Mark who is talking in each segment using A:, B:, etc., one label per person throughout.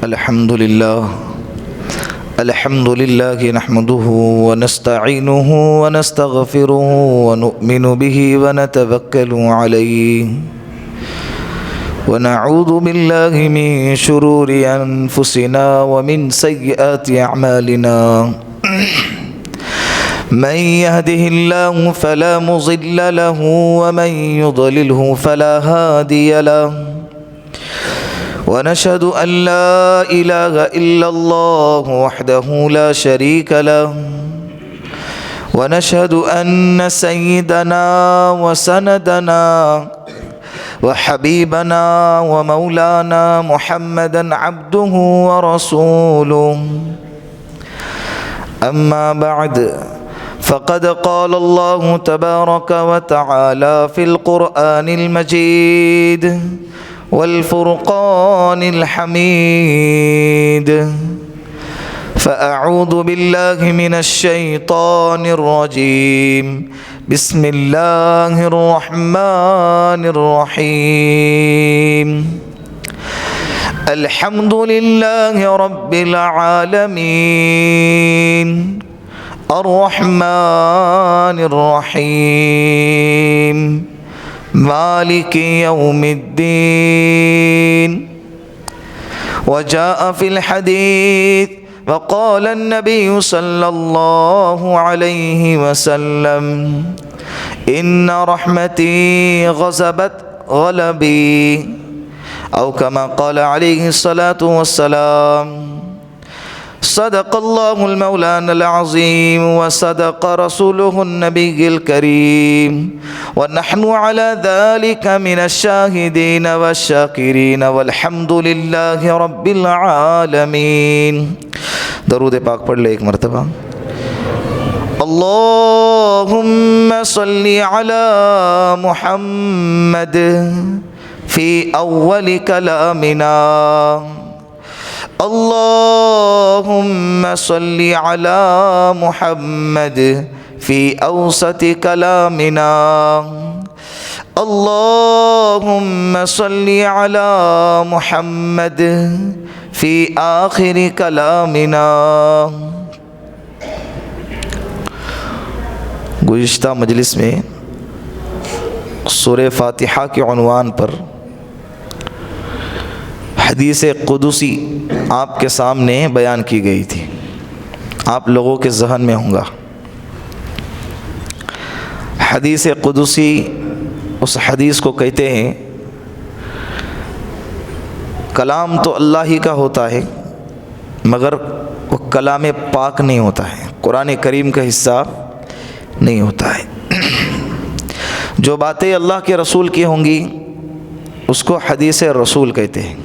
A: الحمد لله نحمده ونستعينه ونستغفره ونؤمن به ونتوكل عليه ونعوذ بالله من شرور أنفسنا ومن سيئات أعمالنا من يهده الله فلا مضل له ومن يضلله فلا هادي له ونشهد أن لا إله إلا الله وحده لا شريك له ونشهد أن سيدنا وسندنا وحبيبنا ومولانا محمدا عبده ورسوله أما بعد فقد قال الله تبارك وتعالى في القرآن المجيد والفرقان الحميد فأعوذ بالله من الشيطان الرجيم بسم الله الرحمن الرحيم الحمد لله رب العالمين الرحمن الرحيم مالك يوم الدين وجاء في الحديث وقال النبي صلى الله عليه وسلم إن رحمتي غضبت غلبي أو كما قال عليه الصلاة والسلام صدق الله المولانا العظيم وصدق رسوله النبي الكريم ونحن على ذلك من الشاهدين والشاكرين والحمد لله رب العالمين. درود پاک پڑھ لے ایک مرتبہ. اللهم صل على محمد في أول كلامنا اللهم صل على محمد في أوسط كلامنا اللهم صل على محمد في آخر كلامنا. گزشتہ مجلس میں سورہ فاتحہ کے عنوان پر حدیث قدسی آپ کے سامنے بیان کی گئی تھی. آپ لوگوں کے ذہن میں ہوں گا حدیث قدسی اس حدیث کو کہتے ہیں. کلام تو اللہ ہی کا ہوتا ہے مگر وہ کلام پاک نہیں ہوتا ہے, قرآن کریم کا حصہ نہیں ہوتا ہے. جو باتیں اللہ کے رسول کی ہوں گی اس کو حدیث رسول کہتے ہیں.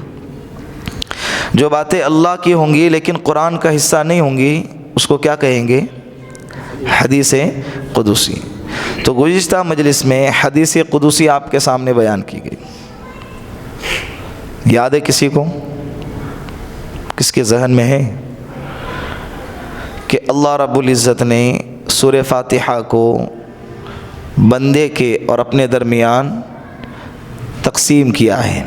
A: جو باتیں اللہ کی ہوں گی لیکن قرآن کا حصہ نہیں ہوں گی اس کو کیا کہیں گے؟ حدیث قدسی. تو گزشتہ مجلس میں حدیث قدسی آپ کے سامنے بیان کی گئی. یاد ہے کسی کو؟ کس کے ذہن میں ہے کہ اللہ رب العزت نے سورہ فاتحہ کو بندے کے اور اپنے درمیان تقسیم کیا ہے.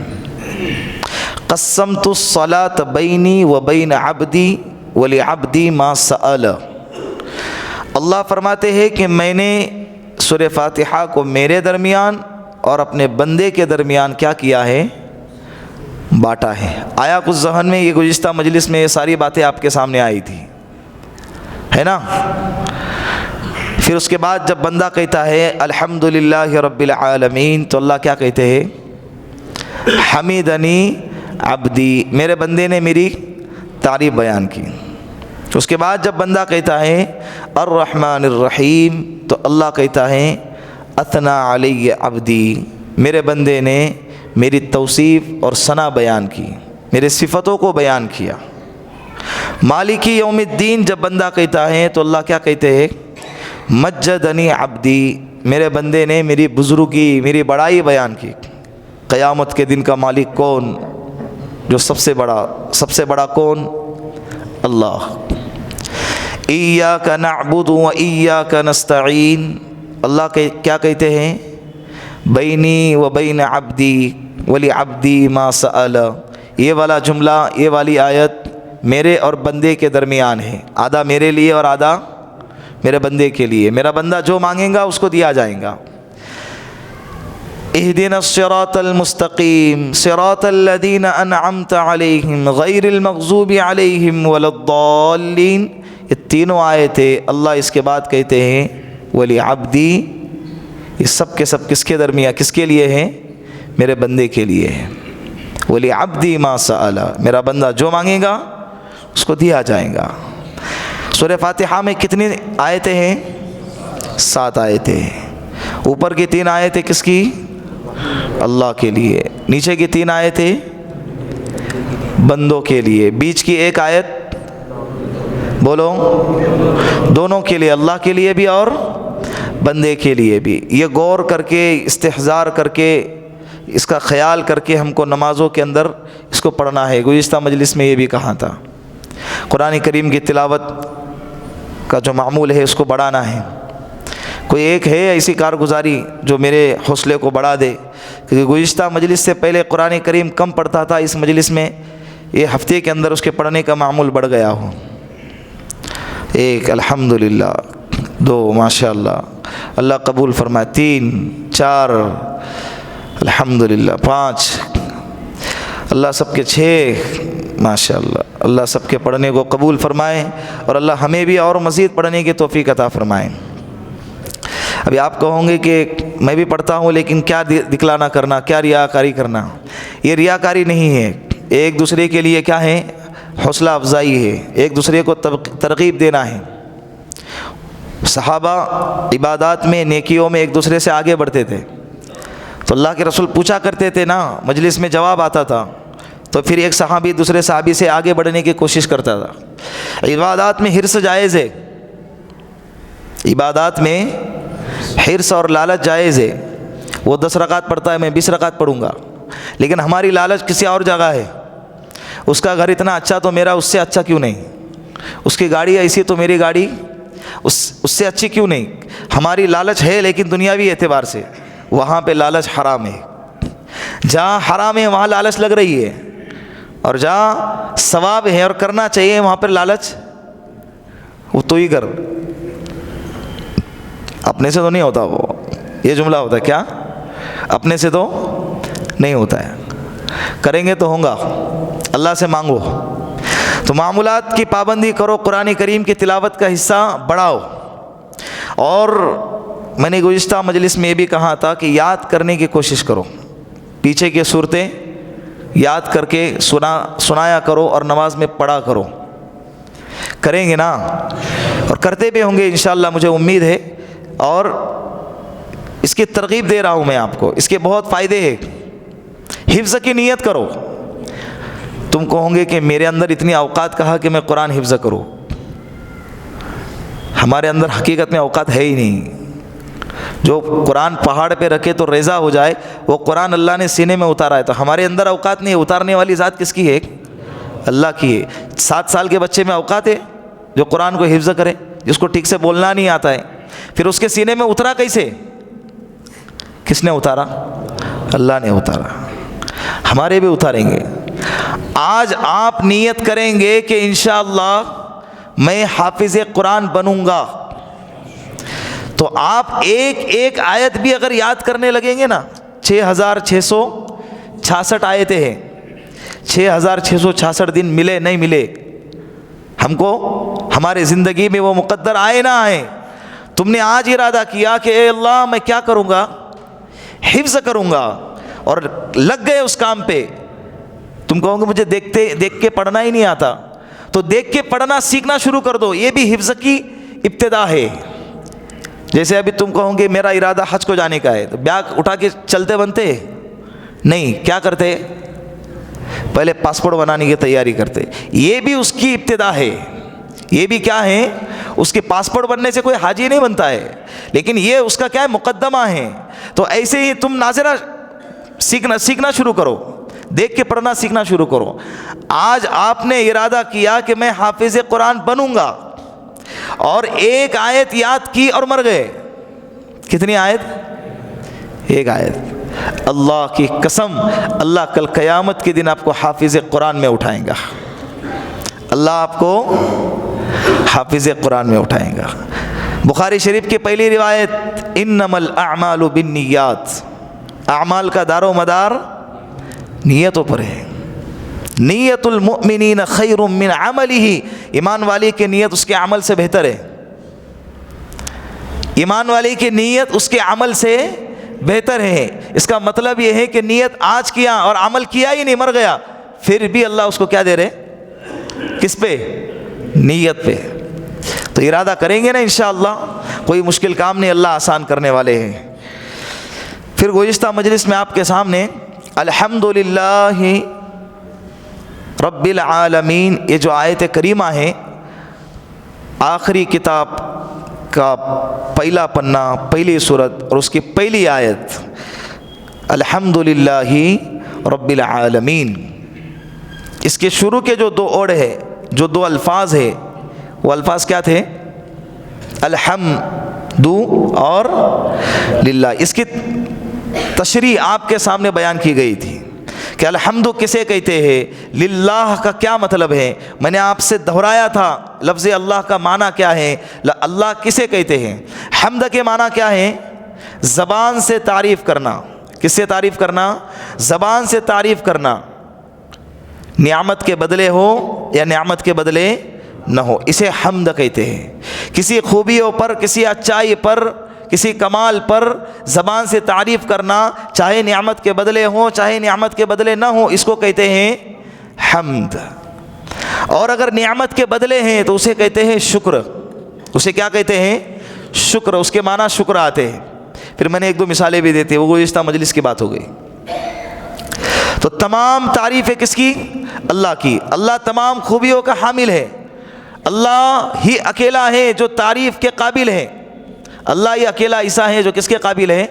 A: قسمت الصلاۃ بینی و بین عبدی ولعبدی ما سأل. اللہ فرماتے ہیں کہ میں نے سورہ فاتحہ کو میرے درمیان اور اپنے بندے کے درمیان کیا کیا ہے؟ بانٹا ہے. آیا کچھ ذہن میں؟ یہ گزشتہ مجلس میں یہ ساری باتیں آپ کے سامنے آئی تھی, ہے نا؟ پھر اس کے بعد جب بندہ کہتا ہے الحمدللہ رب العالمین تو اللہ کیا کہتے ہیں؟ حمیدنی عبدی, میرے بندے نے میری تعریف بیان کی. اس کے بعد جب بندہ کہتا ہے الرحمن الرحیم تو اللہ کہتا ہے اثنا علی عبدی, میرے بندے نے میری توصیف اور ثنا بیان کی, میرے صفتوں کو بیان کیا. مالکی یوم الدین جب بندہ کہتا ہے تو اللہ کیا کہتے ہیں؟ مجدنی عبدی, میرے بندے نے میری بزرگی میری بڑائی بیان کی. قیامت کے دن کا مالک کون؟ جو سب سے بڑا کون؟ اللہ. ایاک نعبد و ایاک نستعین, اللہ کیا کہتے ہیں؟ بینی و بین عبدی ولی عبدی ما سأل, یہ والا جملہ، یہ والی آیت میرے اور بندے کے درمیان ہے، آدھا میرے لیے اور آدھا میرے بندے کے لیے۔ میرا بندہ جو مانگے گا اس کو دیا جائے گا۔ اہدنا الصراط المستقیم صراط الذین انعمت علیہم غیر المغضوب علیہم ولا الضالین۔ یہ تینوں آیتیں اللہ اس کے بعد کہتے ہیں ولی عبدی، یہ سب کے سب کس کے درمیان، کس کے لیے ہیں؟ میرے بندے کے لیے ہے۔ ولی عبدی ما سأل، میرا بندہ جو مانگے گا اس کو دیا جائے گا۔ سورہ فاتحہ میں کتنی آیتیں ہیں؟ 7 آیتیں ہیں۔ اوپر کی 3 آیتیں کس کی؟ اللہ کے لیے۔ نیچے کی 3 آیتیں بندوں کے لیے۔ بیچ کی 1 آیت بولو دونوں کے لیے، اللہ کے لیے بھی اور بندے کے لیے بھی۔ یہ غور کر کے، استحضار کر کے، اس کا خیال کر کے ہم کو نمازوں کے اندر اس کو پڑھنا ہے۔ گزشتہ مجلس میں یہ بھی کہا تھا، قرآن کریم کی تلاوت کا جو معمول ہے اس کو بڑھانا ہے۔ کوئی ایک ہے ایسی کارگزاری جو میرے حوصلے کو بڑھا دے، کیونکہ گزشتہ مجلس سے پہلے قرآن کریم کم پڑھتا تھا، اس مجلس میں یہ ہفتے کے اندر اس کے پڑھنے کا معمول بڑھ گیا ہو۔ 1 الحمدللہ، 2 ماشاءاللہ اللہ قبول فرمائے، 3 4 الحمدللہ، 5 اللہ سب کے 6 ماشاءاللہ اللہ سب کے پڑھنے کو قبول فرمائے، اور اللہ ہمیں بھی اور مزید پڑھنے کی توفیق عطا فرمائے۔ ابھی آپ کہوں گے کہ میں بھی پڑھتا ہوں لیکن کیا دکھلانا کرنا، کیا ریاکاری کرنا؟ یہ ریاکاری نہیں ہے، ایک دوسرے کے لیے کیا ہے؟ حوصلہ افزائی ہے، ایک دوسرے کو ترغیب دینا ہے۔ صحابہ عبادات میں، نیکیوں میں ایک دوسرے سے آگے بڑھتے تھے، تو اللہ کے رسول پوچھا کرتے تھے نا، مجلس میں جواب آتا تھا، تو پھر ایک صحابی دوسرے صحابی سے آگے بڑھنے کی کوشش کرتا تھا۔ عبادات میں حرص جائز ہے، عبادات میں حرص اور لالچ جائز ہے۔ وہ 10 رکعت پڑھتا ہے، میں 20 رکعت پڑھوں گا، لیکن ہماری لالچ کسی اور جگہ ہے۔ اس کا گھر اتنا اچھا تو میرا اس سے اچھا کیوں نہیں؟ اس کی گاڑی ایسی تو میری گاڑی اس سے اچھی کیوں نہیں؟ ہماری لالچ ہے، لیکن دنیاوی اعتبار سے وہاں پہ لالچ حرام ہے۔ جہاں حرام ہے وہاں لالچ لگ رہی ہے، اور جہاں ثواب ہے اور کرنا چاہیے وہاں پر لالچ وہ تو ہی کر، اپنے سے تو نہیں ہوتا۔ وہ یہ جملہ ہوتا ہے کیا؟ اپنے سے تو نہیں ہوتا ہے، کریں گے تو ہوگا، اللہ سے مانگو۔ تو معمولات کی پابندی کرو، قرآن کریم کی تلاوت کا حصہ بڑھاؤ۔ اور میں نے گزشتہ مجلس میں یہ بھی کہا تھا کہ یاد کرنے کی کوشش کرو، پیچھے کی صورتیں یاد کر کے سنایا کرو اور نماز میں پڑھا کرو۔ کریں گے نا، اور کرتے بھی ہوں گے انشاءاللہ، مجھے امید ہے، اور اس کی ترغیب دے رہا ہوں میں آپ کو، اس کے بہت فائدے ہیں۔ حفظ کی نیت کرو۔ تم کہو گے کہ میرے اندر اتنی اوقات کہا کہ میں قرآن حفظ کروں، ہمارے اندر حقیقت میں اوقات ہے ہی نہیں۔ جو قرآن پہاڑ پہ رکھے تو ریزہ ہو جائے، وہ قرآن اللہ نے سینے میں اتارا ہے، تو ہمارے اندر اوقات نہیں۔ اتارنے والی ذات کس کی ہے؟ اللہ کی ہے۔ 7 سال کے بچے میں اوقات ہے جو قرآن کو حفظ کرے، جس کو ٹھیک سے بولنا نہیں آتا ہے، پھر اس کے سینے میں اترا کیسے؟ کس نے اتارا؟ اللہ نے اتارا۔ ہمارے بھی اتاریں گے۔ آج آپ نیت کریں گے کہ انشاءاللہ میں حافظ قرآن بنوں گا، تو آپ ایک آیت بھی اگر یاد کرنے لگیں گے نا، 6666 آیتیں ہیں، 6666 دن ملے نہیں ملے ہم کو، ہمارے زندگی میں وہ مقدر آئے نہ آئے، تم نے آج ارادہ کیا کہ اے اللہ میں کیا کروں گا؟ حفظ کروں گا، اور لگ گئے اس کام پہ۔ تم کہو گے مجھے دیکھ کے پڑھنا ہی نہیں آتا، تو دیکھ کے پڑھنا سیکھنا شروع کر دو، یہ بھی حفظ کی ابتدا ہے۔ جیسے ابھی تم کہو گے میرا ارادہ حج کو جانے کا ہے، تو بیگ اٹھا کے چلتے بنتے نہیں، کیا کرتے؟ پہلے پاسپورٹ بنانے کی تیاری کرتے۔ یہ بھی اس کی ابتدا ہے، یہ بھی کیا ہے؟ اس کے پاسپورٹ بننے سے کوئی حاجی نہیں بنتا ہے، لیکن یہ اس کا کیا ہے؟ مقدمہ ہے۔ تو ایسے ہی تم ناظرہ سیکھنا شروع کرو، دیکھ کے پڑھنا سیکھنا شروع کرو۔ آج آپ نے ارادہ کیا کہ میں حافظ قرآن بنوں گا، اور ایک آیت یاد کی اور مر گئے۔ کتنی آیت؟ ایک آیت۔ اللہ کی قسم اللہ کل قیامت کے دن آپ کو حافظ قرآن میں اٹھائیں گا، اللہ آپ کو حافظ قرآن میں اٹھائیں گا۔ بخاری شریف کی پہلی روایت، انما الاعمال بالنیات، اعمال کا دار و مدار نیتوں پر ہے۔ نیت المؤمنین خیر من عملہ، ایمان والے کی نیت اس کے عمل سے بہتر ہے، ایمان والے کی نیت اس کے عمل سے بہتر ہے۔ اس کا مطلب یہ ہے کہ نیت آج کیا اور عمل کیا ہی نہیں، مر گیا، پھر بھی اللہ اس کو کیا دے رہے؟ کس پہ؟ نیت پہ۔ تو ارادہ کریں گے نا انشاءاللہ، کوئی مشکل کام نہیں، اللہ آسان کرنے والے ہیں۔ پھر گزشتہ مجلس میں آپ کے سامنے الحمدللہ رب العالمین، یہ جو آیت کریمہ ہے، آخری کتاب کا پہلا پنہ، پہلی سورت اور اس کی پہلی آیت، الحمدللہ رب العالمین، اس کے شروع کے جو دو اوڑ ہے، جو دو الفاظ ہے، وہ الفاظ کیا تھے؟ الحمد اور للہ۔ اس کی تشریح آپ کے سامنے بیان کی گئی تھی کہ الحمد کسے کہتے ہیں، للہ کا کیا مطلب ہے۔ میں نے آپ سے دہرایا تھا لفظ اللہ کا معنی کیا ہے، اللہ کسے کہتے ہیں۔ حمد کے معنی کیا ہے؟ زبان سے تعریف کرنا۔ کس سے تعریف کرنا؟ زبان سے تعریف کرنا، نعمت کے بدلے ہو یا نعمت کے بدلے نہ ہو، اسے حمد کہتے ہیں۔ کسی خوبیوں پر، کسی اچائی پر، کسی کمال پر زبان سے تعریف کرنا، چاہے نعمت کے بدلے ہو چاہے نعمت کے بدلے نہ ہو، اس کو کہتے ہیں حمد۔ اور اگر نعمت کے بدلے ہیں تو اسے کہتے ہیں شکر۔ اسے کیا کہتے ہیں؟ شکر۔ اس کے معنی شکر آتے ہیں۔ پھر میں نے ایک دو مثالیں بھی دیتی، وہ گزشتہ مجلس کی بات ہو گئی۔ تو تمام تعریفیں کس کی؟ اللہ کی۔ اللہ تمام خوبیوں کا حامل ہے، اللہ ہی اکیلا ہے جو تعریف کے قابل ہے، اللہ ہی اکیلا ایسا ہے جو کس کے قابل ہے؟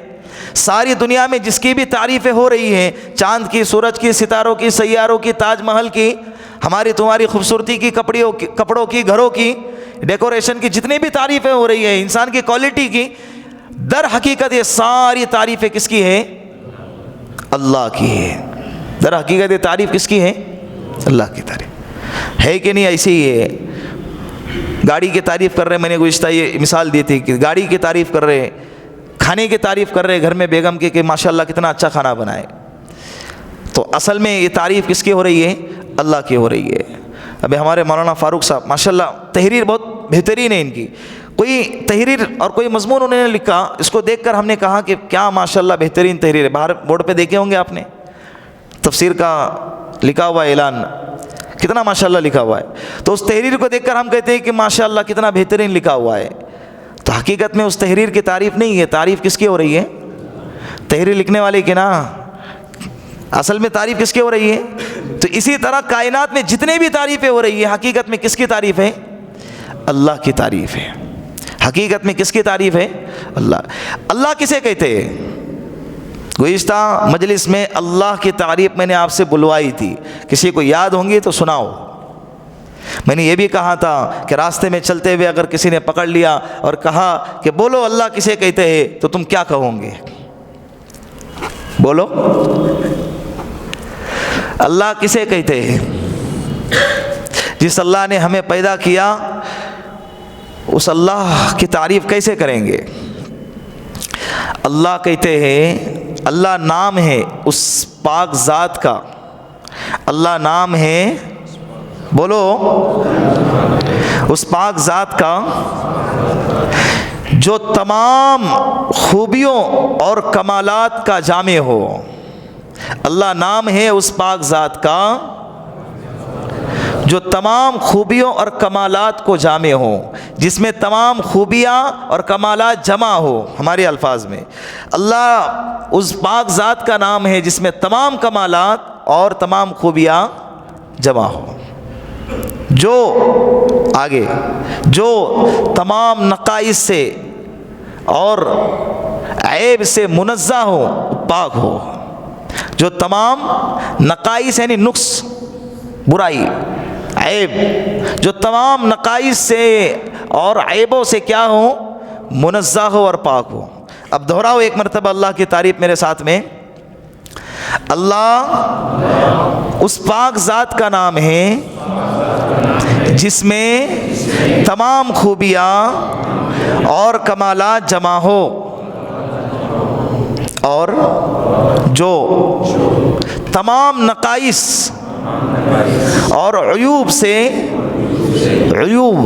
A: ساری دنیا میں جس کی بھی تعریفیں ہو رہی ہیں، چاند کی، سورج کی، ستاروں کی، سیاروں کی، تاج محل کی، ہماری تمہاری خوبصورتی کی، کپڑوں کی، گھروں کی، ڈیکوریشن کی، جتنی بھی تعریفیں ہو رہی ہیں، انسان کی کوالٹی کی، در حقیقت یہ ساری تعریفیں کس کی ہے؟ اللہ کی ہے۔ در حقیقت یہ تعریف کس کی ہے؟ اللہ کی تعریف ہے کہ نہیں؟ ایسے ہی ہے۔ گاڑی کی تعریف کر رہے، میں نے گزشتہ یہ مثال دی تھی کہ گاڑی کی تعریف کر رہے، کھانے کی تعریف کر رہے گھر میں بیگم کی کہ ماشاءاللہ کتنا اچھا کھانا بنائے، تو اصل میں یہ تعریف کس کی ہو رہی ہے؟ اللہ کی ہو رہی ہے۔ ابھی ہمارے مولانا فاروق صاحب ماشاءاللہ تحریر بہت بہترین ہے ان کی، کوئی تحریر اور کوئی مضمون انہوں نے لکھا، اس کو دیکھ کر ہم نے کہا کہ کیا ماشاءاللہ بہترین تحریر ہے۔ باہر بورڈ پہ دیکھے ہوں گے آپ نے، تفسیر کا لکھا ہوا اعلان، کتنا ماشاءاللہ لکھا ہوا ہے۔ تو اس تحریر کو دیکھ کر ہم کہتے ہیں کہ ماشاءاللہ کتنا بہترین لکھا ہوا ہے۔ تو حقیقت میں اس تحریر کی تعریف نہیں ہے، تعریف کس کی ہو رہی ہے؟ تحریر لکھنے والے کی نا، اصل میں تعریف کس کی ہو رہی ہے؟ تو اسی طرح کائنات میں جتنے بھی تعریفیں ہو رہی ہے، حقیقت میں کس کی تعریف ہے؟ اللہ کی تعریف ہے۔ حقیقت میں کس کی تعریف ہے؟ اللہ۔ اللہ کسے کہتے ہیں؟ گزشتہ مجلس میں اللہ کی تعریف میں نے آپ سے بلوائی تھی، کسی کو یاد ہوں گی تو سناؤ۔ میں نے یہ بھی کہا تھا کہ راستے میں چلتے ہوئے اگر کسی نے پکڑ لیا اور کہا کہ بولو اللہ کسے کہتے ہیں، تو تم کیا کہو گے؟ بولو، اللہ کسے کہتے ہیں؟ جس اللہ نے ہمیں پیدا کیا، اس اللہ کی تعریف کیسے کریں گے؟ اللہ کہتے ہیں، اللہ نام ہے اس پاک ذات کا، اللہ نام ہے، بولو، اس پاک ذات کا جو تمام خوبیوں اور کمالات کا جامع ہو۔ اللہ نام ہے اس پاک ذات کا جو تمام خوبیوں اور کمالات کو جامع ہو، جس میں تمام خوبیاں اور کمالات جمع ہو۔ ہمارے الفاظ میں اللہ اس پاک ذات کا نام ہے جس میں تمام کمالات اور تمام خوبیاں جمع ہو، جو آگے جو تمام نقائص سے اور عیب سے منزہ ہو، پاک ہو، جو تمام نقائص یعنی نقص، برائی، عیب، جو تمام نقائص سے اور عیبوں سے کیا ہو؟ منزہ ہو اور پاک ہو۔ اب دہراؤ ایک مرتبہ اللہ کی تعریف میرے ساتھ میں، اللہ اس پاک ذات کا نام ہے جس میں تمام خوبیاں اور کمالات جمع ہو، اور جو تمام نقائص اور عیوب سے، عیوب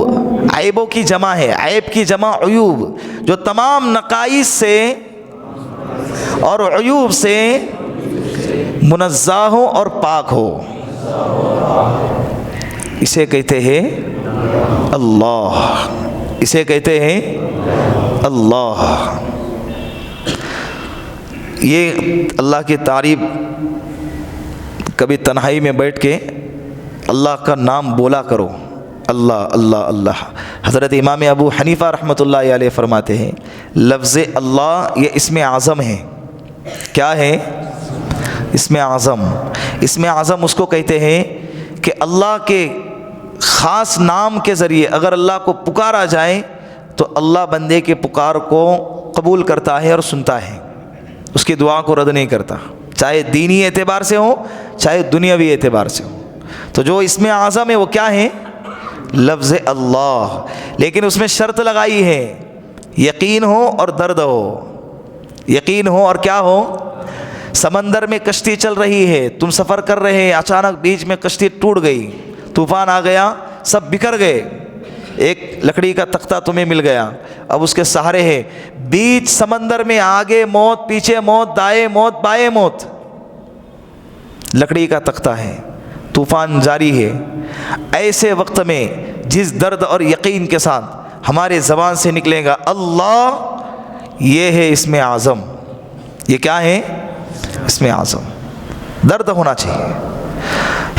A: عیبوں کی جمع ہے، عیب کی جمع عیوب، جو تمام نقائص سے اور عیوب سے منزہ ہو اور پاک ہو، اسے کہتے ہیں اللہ، اسے کہتے ہیں اللہ۔ یہ اللہ کی تعریف کبھی تنہائی میں بیٹھ کے اللہ کا نام بولا کرو، اللہ اللہ اللہ۔ حضرت امام ابو حنیفہ رحمۃ اللہ علیہ فرماتے ہیں لفظ اللہ یہ اسم اعظم ہے۔ کیا ہے؟ اسم اعظم۔ اسم اعظم اس کو کہتے ہیں کہ اللہ کے خاص نام کے ذریعے اگر اللہ کو پکارا جائے تو اللہ بندے کے پکار کو قبول کرتا ہے اور سنتا ہے، اس کی دعا کو رد نہیں کرتا، چاہے دینی اعتبار سے ہو چاہے دنیاوی اعتبار سے ہو۔ تو جو اسم اعظم ہے وہ کیا ہے؟ لفظ اللہ، لیکن اس میں شرط لگائی ہے، یقین ہو اور درد ہو، یقین ہو اور کیا ہو؟ سمندر میں کشتی چل رہی ہے، تم سفر کر رہے ہیں، اچانک بیچ میں کشتی ٹوٹ گئی، طوفان آ گیا، سب بکھر گئے، ایک لکڑی کا تختہ تمہیں مل گیا، اب اس کے سہارے ہے، بیچ سمندر میں آگے موت، پیچھے موت، دائیں موت، بائیں موت، لکڑی کا تختہ ہے، طوفان جاری ہے۔ ایسے وقت میں جس درد اور یقین کے ساتھ ہمارے زبان سے نکلے گا اللہ، یہ ہے اسم اعظم۔ یہ کیا ہے؟ اسم اعظم۔ درد ہونا چاہیے۔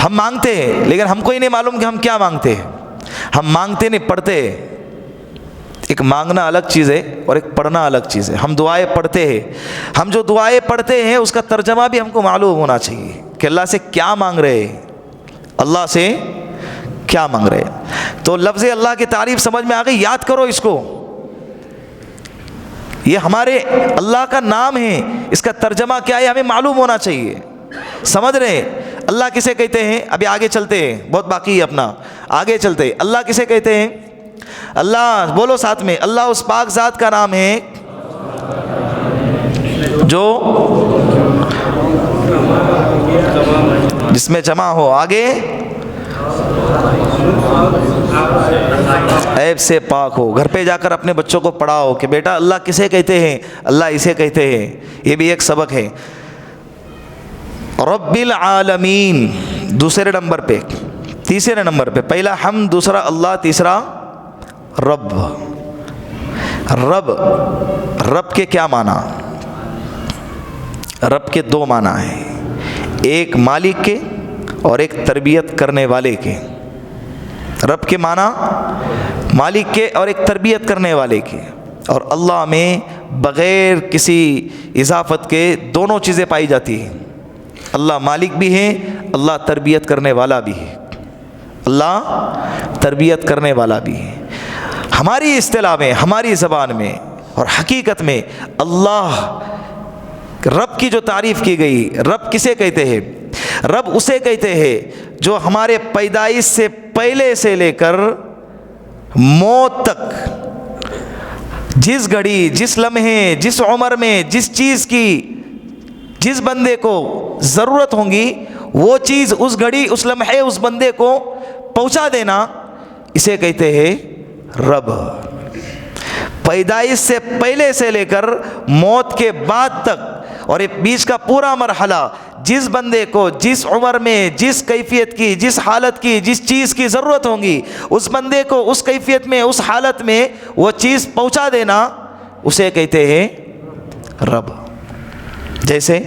A: ہم مانگتے ہیں لیکن ہم کو ہی نہیں معلوم کہ ہم کیا مانگتے ہیں، ہم مانگتے نہیں، پڑھتے ہیں۔ ایک مانگنا الگ چیز ہے اور ایک پڑھنا الگ چیز ہے۔ ہم دعائیں پڑھتے ہیں، ہم جو دعائیں پڑھتے ہیں اس کا ترجمہ بھی ہم کو معلوم ہونا چاہیے کہ اللہ سے کیا مانگ رہے ہیں، اللہ سے کیا مانگ رہے ہیں۔ تو لفظ اللہ کی تعریف سمجھ میں آ گئی، یاد کرو اس کو، یہ ہمارے اللہ کا نام ہے، اس کا ترجمہ کیا ہے ہمیں معلوم ہونا چاہیے۔ سمجھ رہے اللہ کسے کہتے ہیں؟ ابھی آگے چلتے ہیں، بہت باقی ہے اپنا، آگے چلتے ہیں۔ اللہ کسے کہتے ہیں؟ اللہ، بولو ساتھ میں، اللہ اس پاک ذات کا نام ہے جو جس میں جمع ہو، آگے عیب سے پاک ہو۔ گھر پہ جا کر اپنے بچوں کو پڑھاؤ کہ بیٹا اللہ کسے کہتے ہیں؟ اللہ اسے کہتے ہیں۔ یہ بھی ایک سبق ہے۔ رب العالمین دوسرے نمبر پہ، تیسرے نمبر پہ، پہلا ہم، دوسرا اللہ، تیسرا رب۔ رب، رب کے کیا معنی؟ رب کے دو معنی ہیں، ایک مالک کے اور ایک تربیت کرنے والے کے۔ رب کے معنی مالک کے اور ایک تربیت کرنے والے کے، اور اللہ میں بغیر کسی اضافت کے دونوں چیزیں پائی جاتی ہیں۔ اللہ مالک بھی ہے، اللہ تربیت کرنے والا بھی ہے، اللہ تربیت کرنے والا بھی ہے۔ ہماری اصطلاح میں، ہماری زبان میں اور حقیقت میں اللہ رب کی جو تعریف کی گئی، رب کسے کہتے ہیں؟ رب اسے کہتے ہیں جو ہمارے پیدائش سے پہلے سے لے کر موت تک، جس گھڑی، جس لمحے، جس عمر میں، جس چیز کی جس بندے کو ضرورت ہوں گی وہ چیز اس گھڑی، اس لمحے اس بندے کو پہنچا دینا، اسے کہتے ہیں رب۔ پیدائش سے پہلے سے لے کر موت کے بعد تک، اور یہ بیچ کا پورا مرحلہ، جس بندے کو جس عمر میں، جس کیفیت کی، جس حالت کی، جس چیز کی ضرورت ہوگی، اس بندے کو اس کیفیت میں، اس حالت میں وہ چیز پہنچا دینا، اسے کہتے ہیں رب۔ جیسے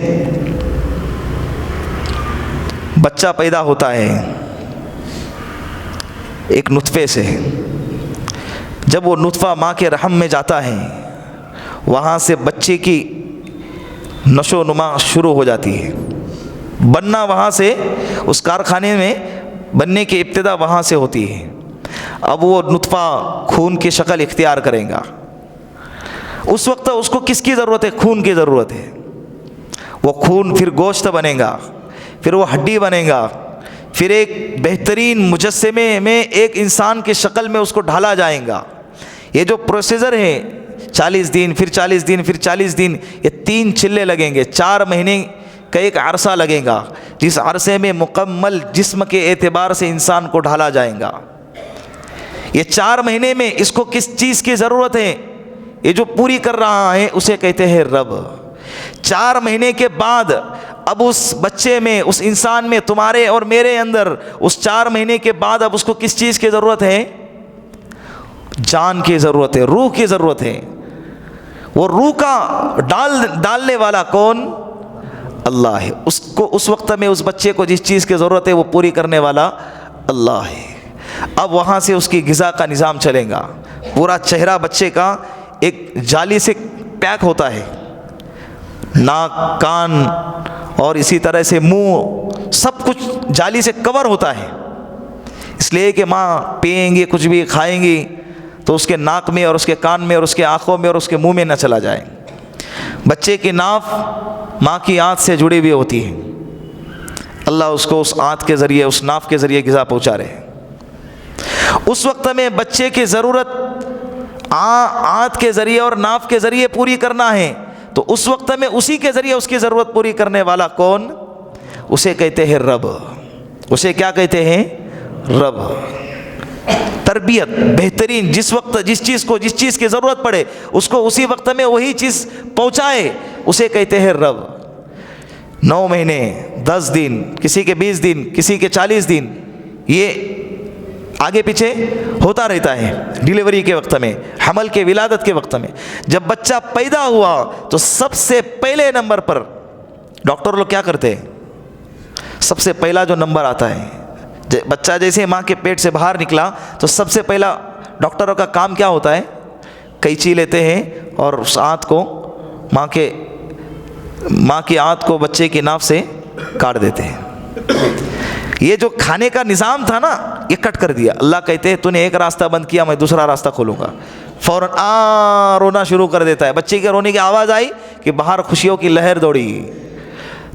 A: بچہ پیدا ہوتا ہے ایک نطفے سے، جب وہ نطفہ ماں کے رحم میں جاتا ہے، وہاں سے بچے کی نشو و نما شروع ہو جاتی ہے، بننا وہاں سے، اس کارخانے میں بننے کی ابتدا وہاں سے ہوتی ہے۔ اب وہ نطفہ خون کی شکل اختیار کرے گا، اس وقت اس کو کس کی ضرورت ہے؟ خون کی ضرورت ہے۔ وہ خون پھر گوشت بنے گا، پھر وہ ہڈی بنے گا، پھر ایک بہترین مجسمے میں ایک انسان کی شکل میں اس کو ڈھالا جائے گا۔ یہ جو پروسیجر ہے 40 دن، پھر 40 دن، پھر 40 دن، یہ 3 چلے لگیں گے، 4 مہینے کا ایک عرصہ لگے گا، جس عرصے میں مکمل جسم کے اعتبار سے انسان کو ڈھالا جائے گا۔ یہ 4 مہینے میں اس کو کس چیز کی ضرورت ہے، یہ جو پوری کر رہا ہے اسے کہتے ہیں رب۔ 4 مہینے کے بعد اب اس بچے میں، اس انسان میں، تمہارے اور میرے اندر اس 4 مہینے کے بعد اب اس کو کس چیز کی ضرورت ہے؟ جان کی ضرورت ہے، روح کی ضرورت ہے۔ وہ روح کا ڈالنے والا کون؟ اللہ ہے۔ اس کو اس وقت میں اس بچے کو جس چیز کی ضرورت ہے وہ پوری کرنے والا اللہ ہے۔ اب وہاں سے اس کی غذا کا نظام چلے گا۔ پورا چہرہ بچے کا ایک جالی سے پیک ہوتا ہے، ناک، کان اور اسی طرح سے منہ، سب کچھ جالی سے کور ہوتا ہے، اس لیے کہ ماں پئیں گی، کچھ بھی کھائیں گی تو اس کے ناک میں اور اس کے کان میں اور اس کے آنکھوں میں اور اس کے منہ میں نہ چلا جائے۔ بچے کی ناف ماں کی آنت سے جڑی ہوئی ہوتی ہے، اللہ اس کو اس آنت کے ذریعے، اس ناف کے ذریعے غذا پہنچا رہے ہیں۔ اس وقت میں بچے کی ضرورت آنت کے ذریعے اور ناف کے ذریعے پوری کرنا ہے، تو اس وقت میں اسی کے ذریعے اس کی ضرورت پوری کرنے والا کون؟ اسے کہتے ہیں رب۔ اسے کیا کہتے ہیں؟ رب۔ تربیت بہترین، جس وقت جس چیز کی ضرورت پڑے اس کو اسی وقت میں وہی چیز پہنچائے، اسے کہتے ہیں رب۔ 9 مہینے، 10 دن، کسی کے 20 دن، کسی کے 40 دن، یہ آگے پیچھے ہوتا رہتا ہے۔ ڈیلیوری کے وقت میں، حمل کے ولادت کے وقت میں، جب بچہ پیدا ہوا تو سب سے پہلے نمبر پر ڈاکٹر لوگ کیا کرتے ہیں؟ سب سے پہلا جو نمبر آتا ہے، بچہ جیسے ماں کے پیٹ سے باہر نکلا تو سب سے پہلا ڈاکٹروں کا کام کیا ہوتا ہے؟ قینچی لیتے ہیں اور اس آنت کو، ماں کی آنت کو بچے کی ناف سے کاٹ دیتے ہیں۔ یہ جو کھانے کا نظام تھا نا، یہ کٹ کر دیا۔ اللہ کہتے ہیں تو نے ایک راستہ بند کیا، میں دوسرا راستہ کھولوں گا۔ فوراً رونا شروع کر دیتا ہے، بچے کے رونے کی آواز آئی کہ باہر خوشیوں کی لہر دوڑی،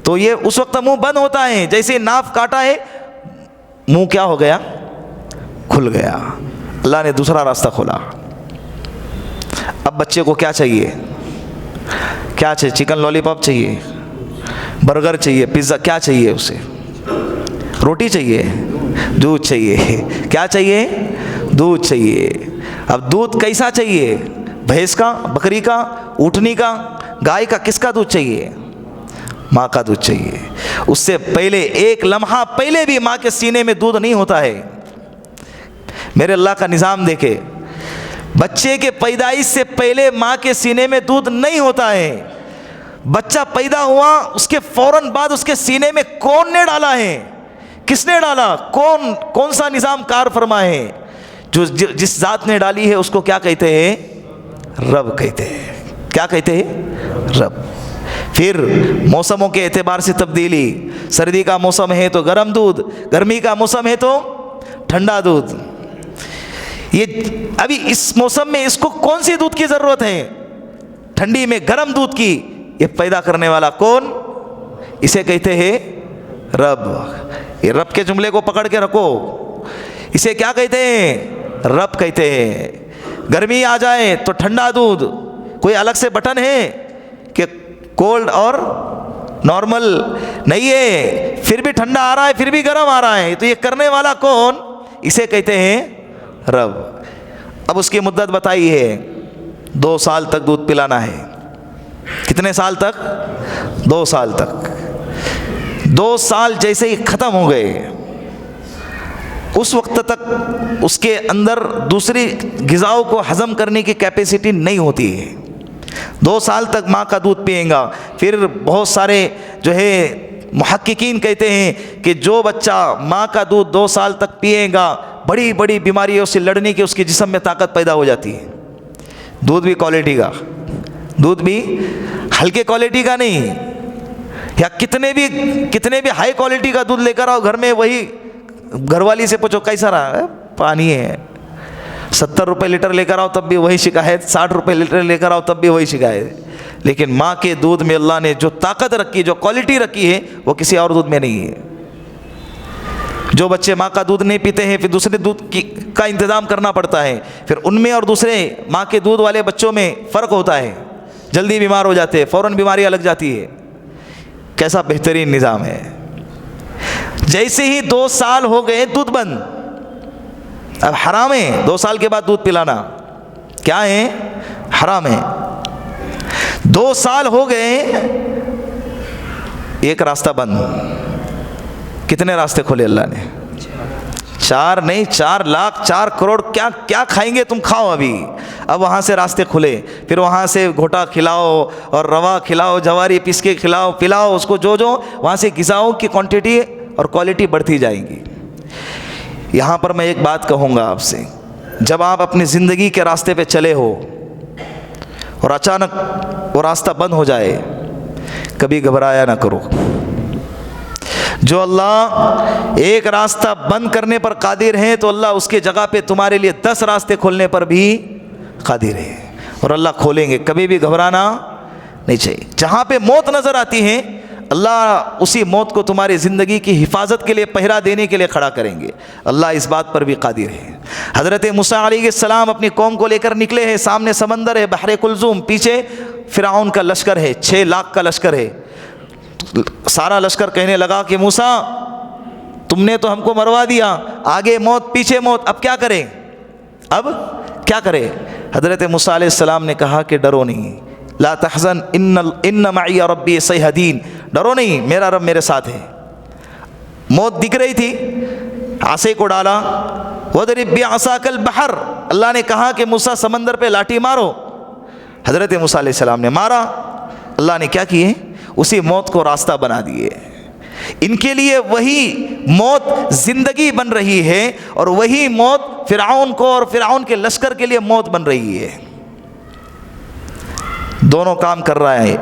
A: تو یہ اس وقت منہ بند ہوتا ہے۔ جیسے ناف کاٹا ہے، منہ کیا ہو گیا؟ کھل گیا۔ اللہ نے دوسرا راستہ کھولا۔ اب بچے کو کیا چاہیے؟ کیا چاہیے؟ چکن لالی پاپ چاہیے، برگر چاہیے، پیزا، کیا چاہیے اسے؟ روٹی چاہیے، دودھ چاہیے۔ کیا چاہیے؟ دودھ چاہیے۔ اب دودھ کیسا چاہیے؟ بھینس کا، بکری کا، اونٹنی کا، گائے کا؟ کس کا دودھ چاہیے؟ ماں کا دودھ چاہیے۔ اس سے پہلے ایک لمحہ پہلے بھی ماں کے سینے میں دودھ نہیں ہوتا ہے۔ میرے اللہ کا نظام دیکھے، بچے کے پیدائش سے پہلے ماں کے سینے میں دودھ نہیں ہوتا ہے۔ بچہ پیدا ہوا اس کے فوراً بعد اس کے سینے میں کون نے ڈالا ہے؟ کس نے ڈالا؟ کون سا نظام کار فرما ہے؟ جس ذات نے ڈالی ہے اس کو کیا کہتے ہیں؟ رب کہتے ہیں۔ کیا کہتے ہیں؟ رب۔ پھر موسموں کے اعتبار سے تبدیلی، سردی کا موسم ہے تو گرم دودھ، گرمی کا موسم ہے تو ٹھنڈا دودھ۔ یہ ابھی اس موسم میں اس کو کون سی دودھ کی ضرورت ہے؟ ٹھنڈی میں گرم دودھ کی۔ یہ پیدا کرنے والا کون؟ اسے کہتے ہیں رب۔ یہ رب کے جملے کو پکڑ کے رکھو، اسے کیا کہتے ہیں؟ رب کہتے ہیں۔ گرمی آ جائے تو ٹھنڈا دودھ، کوئی الگ سے بٹن ہے کہ کولڈ اور نارمل؟ نہیں ہے، پھر بھی ٹھنڈا آ رہا ہے، پھر بھی گرم آ رہا ہے، تو یہ کرنے والا کون؟ اسے کہتے ہیں رب۔ اب اس کی مدت بتائی ہے، 2 سال تک دودھ پلانا ہے۔ کتنے سال تک؟ 2 سال تک۔ 2 سال جیسے ہی ختم ہو گئے، اس وقت تک اس کے اندر دوسری غذاؤں کو ہضم کرنے کی کیپیسٹی نہیں ہوتی ہے۔ 2 سال تک ماں کا دودھ پئیں گا۔ پھر بہت سارے جو ہے محققین کہتے ہیں کہ جو بچہ ماں کا دودھ 2 سال تک پیے گا، بڑی بڑی بیماریوں سے لڑنے کی اس کے جسم میں طاقت پیدا ہو جاتی ہے۔ دودھ بھی کوالٹی کا، دودھ بھی ہلکے کوالٹی کا نہیں، یا کتنے بھی ہائی کوالٹی کا دودھ لے کر آؤ گھر میں، وہی گھر والی سے پوچھو کیسا رہا ہے، پانی ہے۔ 70 روپے لیٹر لے کر آؤ تب بھی وہی شکایت، 60 روپے لیٹر لے کر آؤ تب بھی وہی شکایت۔ لیکن ماں کے دودھ میں اللہ نے جو طاقت رکھی، جو کوالٹی رکھی ہے، وہ کسی اور دودھ میں نہیں ہے۔ جو بچے ماں کا دودھ نہیں پیتے ہیں، پھر دوسرے دودھ کا انتظام کرنا پڑتا ہے، پھر ان میں اور دوسرے ماں کے دودھ والے بچوں میں فرق ہوتا ہے، جلدی بیمار ہو جاتے ہیں، فوراً بیماریاں لگ جاتی ہے۔ کیسا بہترین نظام ہے۔ جیسے ہی 2 سال ہو گئے دودھ بند، اب حرام ہے 2 سال کے بعد دودھ پلانا، کیا ہے؟ حرام ہے۔ 2 سال ہو گئے، ایک راستہ بند۔ کتنے راستے کھولے اللہ نے؟ 4 نہیں 4 لاکھ 4 کروڑ، کیا کھائیں گے تم؟ کھاؤ ابھی۔ اب وہاں سے راستے کھلے، پھر وہاں سے گھوٹا کھلاؤ اور روا کھلاؤ، جواری پیس کے کھلاؤ، پلاؤ اس کو، جو وہاں سے غذاؤں کی کوانٹٹی اور کوالٹی بڑھتی جائے گی۔ یہاں پر میں ایک بات کہوں گا آپ سے، جب آپ اپنی زندگی کے راستے پہ چلے ہو اور اچانک وہ راستہ بند ہو جائے، کبھی گھبرایا نہ کرو۔ جو اللہ ایک راستہ بند کرنے پر قادر ہے، تو اللہ اس کے جگہ پہ تمہارے لیے 10 راستے کھولنے پر بھی قادر ہے، اور اللہ کھولیں گے۔ کبھی بھی گھبرانا نہیں چاہیے۔ جہاں پہ موت نظر آتی ہے، اللہ اسی موت کو تمہاری زندگی کی حفاظت کے لیے، پہرا دینے کے لیے کھڑا کریں گے۔ اللہ اس بات پر بھی قادر ہے۔ حضرت موسیٰ علیہ السلام اپنی قوم کو لے کر نکلے ہیں، سامنے سمندر ہے، بحر کلثوم، پیچھے فرعون کا لشکر ہے، 6 لاکھ کا لشکر ہے۔ سارا لشکر کہنے لگا کہ موسیٰ تم نے تو ہم کو مروا دیا، آگے موت پیچھے موت، اب کیا کریں؟ اب کیا کریں؟ حضرت موسیٰ علیہ السلام نے کہا کہ ڈرو نہیں، لا تحزن ان معی ربی سیہدین، ڈرو نہیں، میرا رب میرے ساتھ ہے۔ موت دکھ رہی تھی، عصا کو ڈالا، وَضْرِب بِعَصَاكَ الْبَحْرَ، اللہ نے کہا کہ موسیٰ سمندر پہ لاٹھی مارو۔ حضرت موسیٰ علیہ السلام نے مارا، اللہ نے کیا کیے؟ اسی موت کو راستہ بنا دیے۔ ان کے لیے وہی موت زندگی بن رہی ہے، اور وہی موت فرعون کو اور فرعون کے لشکر کے لیے موت بن رہی ہے۔ دونوں کام کر رہا ہے،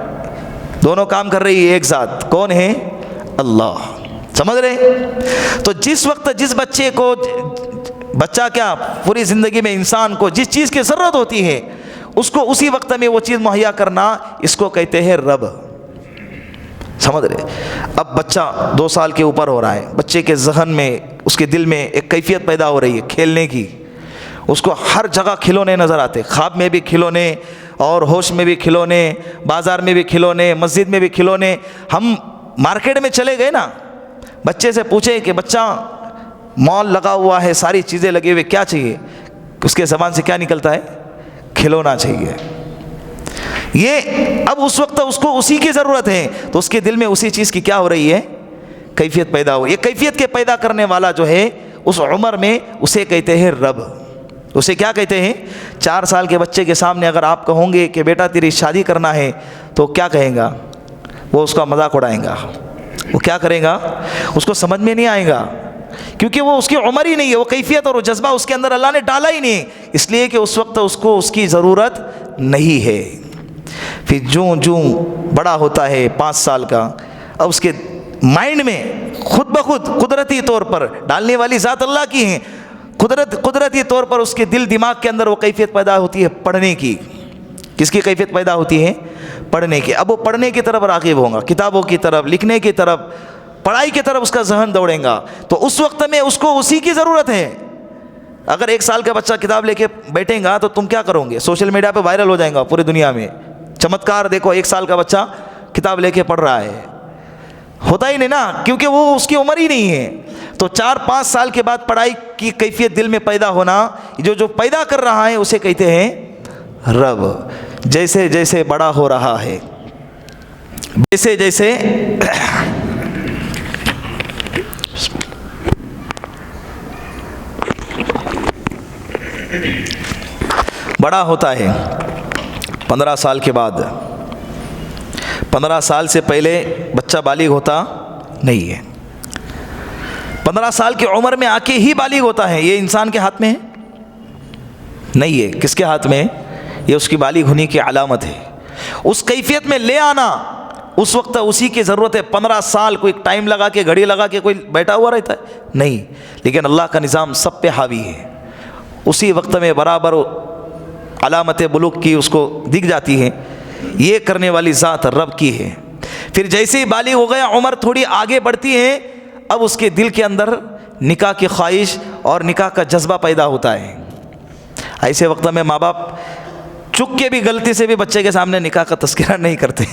A: دونوں کام کر رہی ہے ایک ذات، کون ہے؟ اللہ۔ سمجھ رہے؟ تو جس وقت جس بچے کو، بچہ کیا پوری زندگی میں انسان کو جس چیز کی ضرورت ہوتی ہے، اس کو اسی وقت میں وہ چیز مہیا کرنا، اس کو کہتے ہیں رب۔ سمجھ رہے؟ اب بچہ 2 سال کے اوپر ہو رہا ہے، بچے کے ذہن میں، اس کے دل میں ایک کیفیت پیدا ہو رہی ہے کھیلنے کی، اس کو ہر جگہ کھلونے نظر آتے، خواب میں بھی کھلونے اور ہوش میں بھی کھلونے، بازار میں بھی کھلونے، مسجد میں بھی کھلونے۔ ہم مارکیٹ میں چلے گئے نا، بچے سے پوچھے کہ بچہ مال لگا ہوا ہے، ساری چیزیں لگے ہوئے، کیا چاہیے؟ اس کے زبان سے کیا نکلتا ہے؟ کھلونا چاہیے۔ یہ اب اس وقت اس کو اسی کی ضرورت ہے، تو اس کے دل میں اسی چیز کی کیا ہو رہی ہے؟ کیفیت پیدا ہو۔ یہ کیفیت کے پیدا کرنے والا جو ہے اس عمر میں، اسے کہتے ہیں رب۔ اسے کیا کہتے ہیں؟ 4 سال کے بچے کے سامنے اگر آپ کہوں گے کہ بیٹا تیری شادی کرنا ہے، تو کیا کہیں گا؟ وہ اس کا مذاق اڑائیں گا، وہ کیا کرے گا؟ اس کو سمجھ میں نہیں آئے گا، کیونکہ وہ اس کی عمر ہی نہیں ہے، وہ کیفیت اور وہ جذبہ اس کے اندر اللہ نے ڈالا ہی نہیں، اس لیے کہ اس وقت اس کو اس کی ضرورت نہیں ہے۔ پھر جوں بڑا ہوتا ہے 5 سال کا، اب اس کے مائنڈ میں خود بخود قدرتی طور پر ڈالنے والی ذات اللہ کی ہے، قدرتی طور پر اس کے دل دماغ کے اندر وہ کیفیت پیدا ہوتی ہے پڑھنے کی۔ کس کی کیفیت پیدا ہوتی ہے؟ پڑھنے کی۔ اب وہ پڑھنے کی طرف راغب ہوں گا، کتابوں کی طرف، لکھنے کی طرف، پڑھائی کی طرف اس کا ذہن دوڑیں گا، تو اس وقت میں اس کو اسی کی ضرورت ہے۔ اگر 1 سال کا بچہ کتاب لے کے بیٹھیں گا تو تم کیا کرو گے؟ سوشل میڈیا پہ وائرل ہو جائیں گا پوری دنیا میں، چمتکار دیکھو 1 سال کا بچہ کتاب لے کے پڑھ رہا ہے، ہوتا ہی نہیں نا، کیونکہ وہ اس کی عمر ہی نہیں ہے۔ تو 4-5 سال کے بعد پڑھائی کی کیفیت دل میں پیدا ہونا، جو پیدا کر رہا ہے اسے کہتے ہیں رب۔ جیسے جیسے بڑا ہو رہا ہے، جیسے جیسے بڑا ہوتا ہے، 15 سال کے بعد، 15 سال سے پہلے بچہ بالغ ہوتا نہیں ہے، 15 سال کی عمر میں آ کے ہی بالغ ہوتا ہے۔ یہ انسان کے ہاتھ میں ہے نہیں ہے، کس کے ہاتھ میں؟ یہ اس کی بالغ ہونے کی علامت ہے۔ اس کیفیت میں لے آنا اس وقت اسی کی ضرورت ہے۔ 15 سال کوئی ٹائم لگا کے، گھڑی لگا کے کوئی بیٹھا ہوا رہتا ہے نہیں، لیکن اللہ کا نظام سب پہ حاوی ہے۔ اسی وقت میں برابر علامت بلوغ کی اس کو دکھ جاتی ہے۔ یہ کرنے والی ذات رب کی ہے۔ پھر جیسے ہی بالغ ہو گیا، عمر تھوڑی آگے بڑھتی ہے، اب اس کے دل کے اندر نکاح کی خواہش اور نکاح کا جذبہ پیدا ہوتا ہے۔ ایسے وقت میں ماں باپ چک کے بھی غلطی سے بھی بچے کے سامنے نکاح کا تذکرہ نہیں کرتے،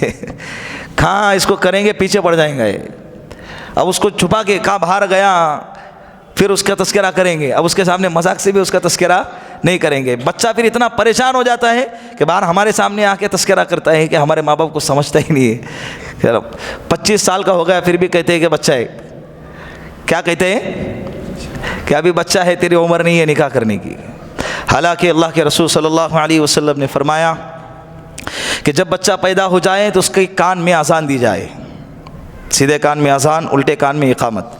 A: کہاں اس کو کریں گے پیچھے پڑ جائیں گے، اب اس کو چھپا کے کہاں باہر گیا پھر اس کا تذکرہ کریں گے، اب اس کے سامنے مذاق سے بھی اس کا تذکرہ نہیں کریں گے۔ بچہ پھر اتنا پریشان ہو جاتا ہے کہ باہر ہمارے سامنے آ کے تذکرہ کرتا ہے کہ ہمارے ماں باپ کو سمجھتا ہی نہیں ہے۔ 25 سال کا ہو گیا پھر بھی کہتے ہیں کہ بچہ ہے، کیا کہتے ہیں کہ ابھی بچہ ہے، تیری عمر نہیں ہے نکاح کرنے کی۔ حالانکہ اللہ کے رسول صلی اللہ علیہ وسلم نے فرمایا کہ جب بچہ پیدا ہو جائے تو اس کے کان میں اذان دی جائے، سیدھے کان میں اذان، الٹے کان میں اقامت۔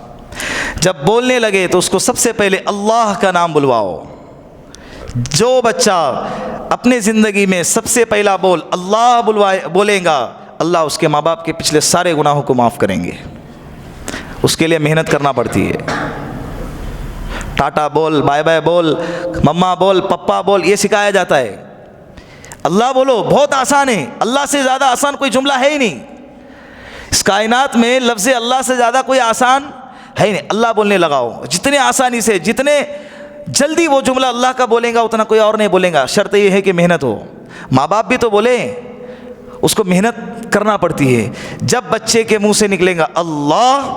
A: جب بولنے لگے تو اس کو سب سے پہلے اللہ کا نام بلواؤ۔ جو بچہ اپنے زندگی میں سب سے پہلا اللہ بولے گا، اللہ اس کے ماں باپ کے پچھلے سارے گناہوں کو معاف کریں گے۔ اس کے لیے محنت کرنا پڑتی ہے، ٹاٹا بول، بائے بائے بول، مما بول، پپا بول، یہ سکھایا جاتا ہے۔ اللہ بولو بہت آسان ہے، اللہ سے زیادہ آسان کوئی جملہ ہے ہی نہیں اس کائنات میں، لفظ اللہ سے زیادہ کوئی آسان ہے ہی نہیں۔ اللہ بولنے لگاؤ، جتنے آسانی سے، جتنے جلدی وہ جملہ اللہ کا بولے گا اتنا کوئی اور نہیں بولے گا، شرط یہ ہے کہ محنت ہو۔ ماں باپ بھی تو بولے، اس کو محنت کرنا پڑتی ہے۔ جب بچے کے منہ سے نکلے گا اللہ،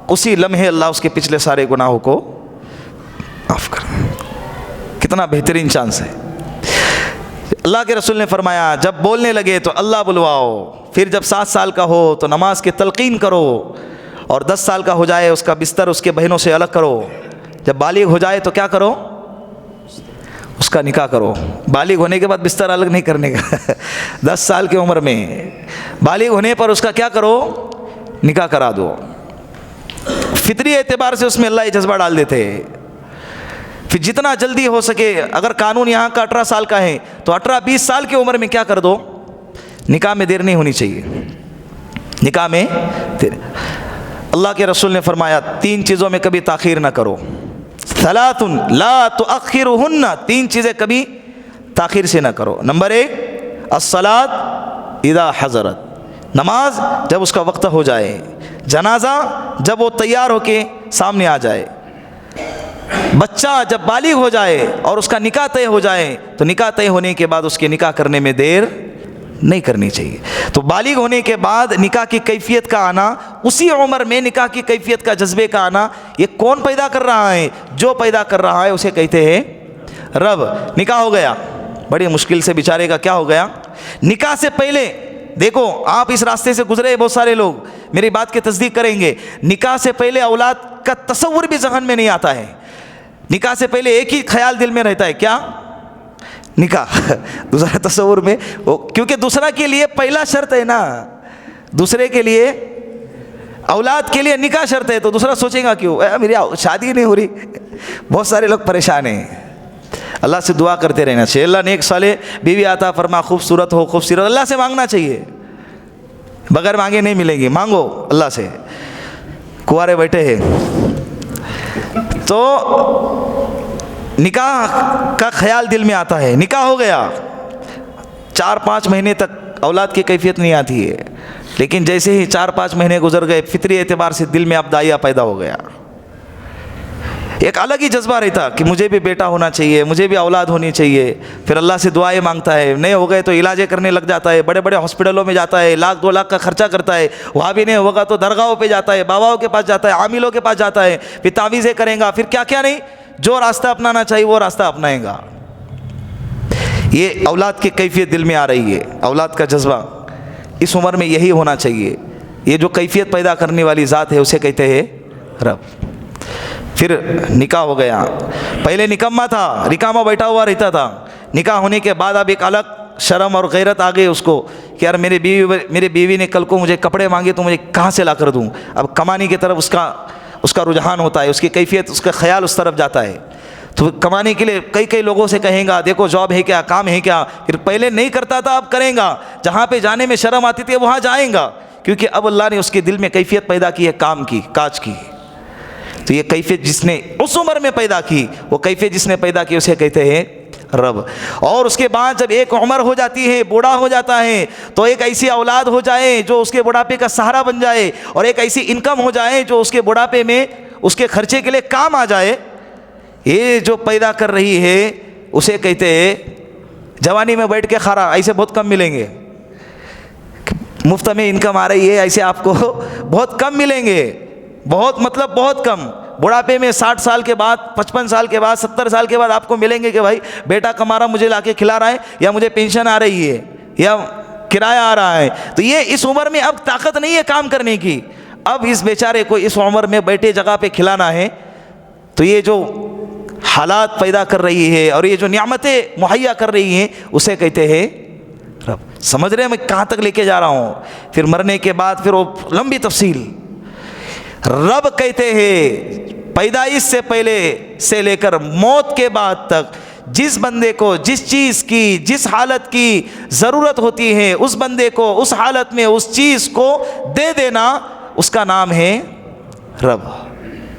A: اسی لمحے اللہ اس کے پچھلے سارے گناہوں کو معاف کر۔ کتنا بہترین چانس ہے۔ اللہ کے رسول نے فرمایا جب بولنے لگے تو اللہ بلواؤ، پھر جب 7 سال کا ہو تو نماز کی تلقین کرو، اور 10 سال کا ہو جائے اس کا بستر اس کے بہنوں سے الگ کرو۔ جب بالغ ہو جائے تو کیا کرو؟ اس کا نکاح کرو۔ بالغ ہونے کے بعد بستر الگ نہیں کرنے کا 10 سال کی عمر میں بالغ ہونے پر اس کا کیا کرو؟ نکاح کرا دو۔ فطری اعتبار سے اس میں اللہ یہ جذبہ ڈال دیتے ہیں۔ پھر جتنا جلدی ہو سکے، اگر قانون یہاں کا 18 سال کا ہے تو 18-20 سال کی عمر میں کیا کر دو، نکاح میں دیر نہیں ہونی چاہیے، نکاح میں دیر۔ اللہ کے رسول نے فرمایا 3 چیزوں میں کبھی تاخیر نہ کرو، ثلاث لا تؤخرهن، 3 چیزیں کبھی تاخیر سے نہ کرو۔ نمبر 1 الصلاۃ اذا حضرت، نماز جب اس کا وقت ہو جائے، جنازہ جب وہ تیار ہو کے سامنے آ جائے، بچہ جب بالغ ہو جائے اور اس کا نکاح طے ہو جائے تو نکاح طے ہونے کے بعد اس کے نکاح کرنے میں دیر نہیں کرنی چاہیے۔ تو بالغ ہونے کے بعد نکاح کی کیفیت کا آنا، اسی عمر میں نکاح کی کیفیت کا جذبے کا آنا، یہ کون پیدا کر رہا ہے؟ جو پیدا کر رہا ہے اسے کہتے ہیں رب۔ نکاح ہو گیا، بڑی مشکل سے بیچارے کا کیا ہو گیا، نکاح سے پہلے دیکھو، آپ اس راستے سے گزرے بہت سارے لوگ میری بات کی تصدیق کریں گے، نکاح سے پہلے اولاد کا تصور بھی ذہن میں نہیں آتا ہے۔ نکاح سے پہلے ایک ہی خیال دل میں رہتا ہے، کیا؟ نکاح۔ دوسرا تصور میں، کیونکہ دوسرا کے لیے پہلا شرط ہے نا، دوسرے کے لیے اولاد کے لیے نکاح شرط ہے، تو دوسرا سوچے گا کیوں میری شادی نہیں ہو رہی۔ بہت سارے لوگ پریشان ہیں۔ اللہ سے دعا کرتے رہنا چاہیے، اللہ نیک صالح بیوی عطا فرما، خوبصورت ہو، خوبصورت، اللہ سے مانگنا چاہیے، بغیر مانگے نہیں ملے گی، مانگو اللہ سے۔ کنوارے بیٹھے ہیں تو نکاح کا خیال دل میں آتا ہے، نکاح ہو گیا، 4-5 مہینے تک اولاد کی کیفیت نہیں آتی ہے، لیکن جیسے ہی 4-5 مہینے گزر گئے، فطری اعتبار سے دل میں اب داعیہ پیدا ہو گیا، ایک الگ ہی جذبہ رہتا کہ مجھے بھی بیٹا ہونا چاہیے، مجھے بھی اولاد ہونی چاہیے۔ پھر اللہ سے دعائیں مانگتا ہے، نہیں ہو گئے تو علاجیں کرنے لگ جاتا ہے، بڑے بڑے ہاسپٹلوں میں جاتا ہے، 1-2 لاکھ کا خرچہ کرتا ہے، وہاں بھی نہیں ہوگا تو درگاہوں پہ جاتا ہے، باباؤں کے پاس جاتا ہے، عاملوں کے پاس جاتا ہے، پھر تعویذیں کریں گا، پھر کیا کیا نہیں، جو راستہ اپنانا چاہیے وہ راستہ اپنائے گا۔ یہ اولاد کی کیفیت دل میں آ رہی ہے، اولاد کا جذبہ اس عمر میں یہی ہونا چاہیے۔ یہ جو کیفیت پیدا کرنے والی ذات ہے اسے کہتے ہیں رب۔ پھر نکاح ہو گیا، پہلے نکما تھا، رکامہ بیٹھا ہوا رہتا تھا، نکاح ہونے کے بعد اب ایک الگ شرم اور غیرت آ گئی اس کو کہ یار میرے بیوی نے کل کو مجھے کپڑے مانگے تو مجھے کہاں سے لا کر دوں۔ اب کمانے کی طرف اس کا رجحان ہوتا ہے، اس کی کیفیت، اس کا خیال اس طرف جاتا ہے، تو کمانے کے لیے کئی لوگوں سے کہیں گا دیکھو جاب ہے کیا، کام ہے کیا، پھر پہلے نہیں کرتا تھا اب کریں گا، جہاں پہ جانے میں شرم آتی تھی وہاں جائیں گا، کیونکہ اب اللہ نے اس کے دل میں کیفیت پیدا کی ہے کام کی، کاج کی۔ تو یہ کیفیت جس نے اس عمر میں پیدا کی، وہ کیفیت جس نے پیدا کی اسے کہتے ہیں رب. اور اس کے بعد جب ایک عمر ہو جاتی ہے, بوڑھا ہو جاتا ہے, تو ایک ایسی اولاد ہو جائے جو اس کے بڑھاپے کا سہارا بن جائے, اور ایک ایسی انکم ہو جائے جو اس کے بڑھاپے میں اس کے خرچے کے لیے کام آ جائے. یہ جو پیدا کر رہی ہے اسے کہتے ہیں جوانی میں بیٹھ کے کھارا. ایسے بہت کم ملیں گے, مفت میں انکم آ رہی ہے ایسے آپ کو بہت کم ملیں گے, بہت مطلب بہت کم. بڑھاپے میں 60 سال کے بعد, 55 سال کے بعد, 70 سال کے بعد آپ کو ملیں گے کہ بھائی بیٹا کما رہا مجھے لا کے کھلا رہا ہے, یا مجھے پینشن آ رہی ہے, یا کرایہ آ رہا ہے. تو یہ اس عمر میں اب طاقت نہیں ہے کام کرنے کی. اب اس بیچارے کو اس عمر میں بیٹھے جگہ پہ کھلانا ہے. تو یہ جو حالات پیدا کر رہی ہے اور یہ جو نعمتیں مہیا کر رہی ہیں اسے کہتے ہیں رب. سمجھ رہے ہیں میں کہاں تک لے کے جا رہا ہوں؟ پھر مرنے کے بعد پھر وہ لمبی تفصیل. رب کہتے ہیں پیدائش سے پہلے سے لے کر موت کے بعد تک جس بندے کو جس چیز کی جس حالت کی ضرورت ہوتی ہے اس بندے کو اس حالت میں اس چیز کو دے دینا, اس کا نام ہے رب.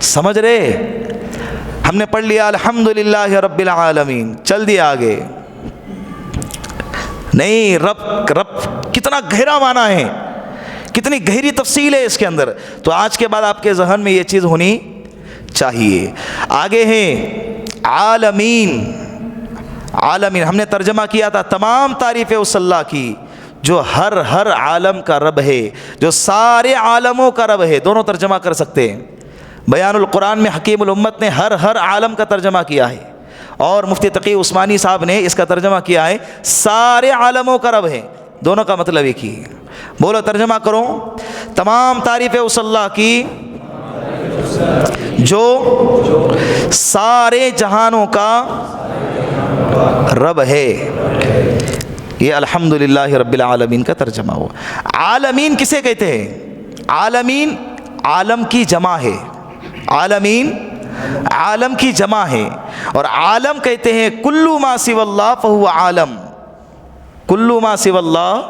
A: سمجھ رہے؟ ہم نے پڑھ لیا الحمدللہ رب العالمین, چل دیا آگے. نہیں, رب کتنا گہرا معنی ہے, کتنی گہری تفصیل ہے اس کے اندر. تو آج کے بعد آپ کے ذہن میں یہ چیز ہونی چاہیے. آگے ہیں عالمین. عالمین ہم نے ترجمہ کیا تھا تمام تعریفیں اس اللہ کی جو ہر عالم کا رب ہے, جو سارے عالموں کا رب ہے. دونوں ترجمہ کر سکتے ہیں. بیان القرآن میں حکیم الامت نے ہر عالم کا ترجمہ کیا ہے, اور مفتی تقی عثمانی صاحب نے اس کا ترجمہ کیا ہے سارے عالموں کا رب ہے. دونوں کا مطلب ایک ہی ہے. بولو ترجمہ کرو. تمام تعریفیں اس اللہ کی جو سارے جہانوں کا رب ہے. یہ الحمدللہ رب العالمین کا ترجمہ ہوا. عالمین کسے کہتے ہیں؟ عالمین عالم کی جمع ہے. عالمین عالم کی جمع ہے. اور عالم کہتے ہیں کلو ما سوی اللہ فہو عالم. کلو ما سوی اللہ